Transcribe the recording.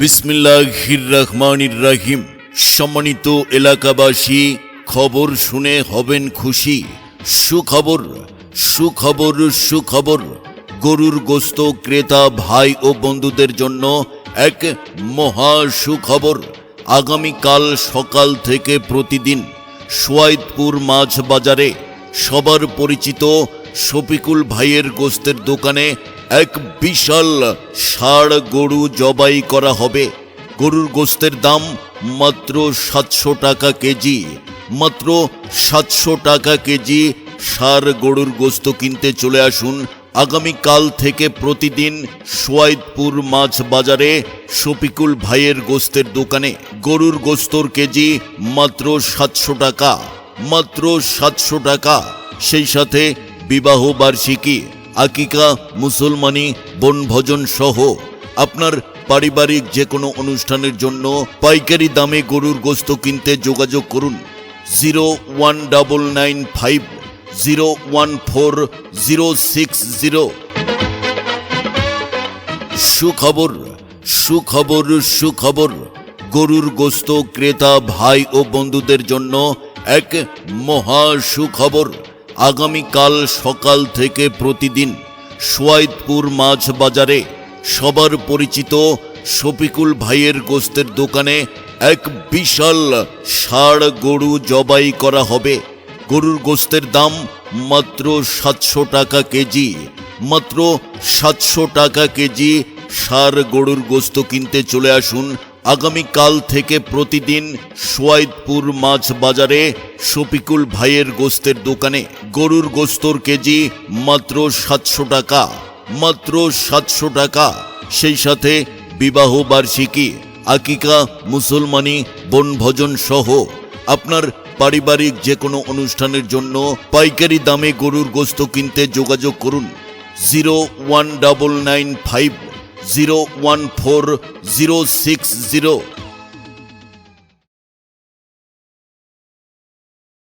বিসমিল্লাহির রহমানির রহিম। সম্মানিত এলাকাবাসী, খবর শুনে হবেন খুশি। সুখবর সুখবর সুখবর, গরুর গোশত ক্রেতা ভাই ও বন্ধুদের জন্য এক মহা সুখবর। আগামীকাল সকাল থেকে প্রতিদিন সোয়াইদপুর মাছ বাজারে সবার পরিচিত শফিকুল ভাইয়ের গোশতের দোকানে এক বিশাল ষাঁড় গরু জবাই করা হবে। গরুর গোশতের দাম মাত্র 700 টাকা কেজি। মাত্র 700 টাকা কেজি ষাঁড় গরুর গোশত কিনতে চলে আসুন আগামীকাল থেকে প্রতিদিন সোয়াইদপুর মাছ বাজারে শফিকুল ভাইয়ের গোশতের দোকানে। গরুর গোশতর কেজি মাত্র 700 টাকা, মাত্র 700 টাকা। সেই সাথে বিবাহ বার্ষিকী, আকিকা, মুসলমানি, বনভোজন সহ আপনার পারিবারিক যে কোনো অনুষ্ঠানের জন্য পাইকারি দামে গরুর গোশত কিনতে যোগাযোগ করুন 01950140660। সুখবর সুখবর সুখবর, গরুর গোশত ক্রেতা ভাই ও বন্ধুদের জন্য এক মহা সুখবর। আগামীকাল সকাল থেকে প্রতিদিন সোয়াইদপুর মাছ বাজারে সবার পরিচিত শফিকুল ভাইয়ের গোশতের দোকানে এক বিশাল ষাঁড় গরু জবাই করা হবে। গরুর গোশতের দাম মাত্র 700 টাকা কেজি। মাত্র 700 টাকা কেজি ষাঁড় গরুর গোশত কিনতে চলে আসুন আগামীকাল থেকে প্রতিদিন সোয়াইদপুর মাছ বাজারে শফিকুল ভাইয়ের গোশতের দোকানে। গরুর গোশতর কেজি মাত্র 700 টাকা, মাত্র 700 টাকা। সেই সাথে বিবাহ বার্ষিকী, আকিকা, মুসলমানি, বনভোজন সহ আপনার পারিবারিক যে কোনো অনুষ্ঠানের জন্য পাইকারি দামে গরুর গোশত কিনতে যোগাযোগ করুন 01995014060।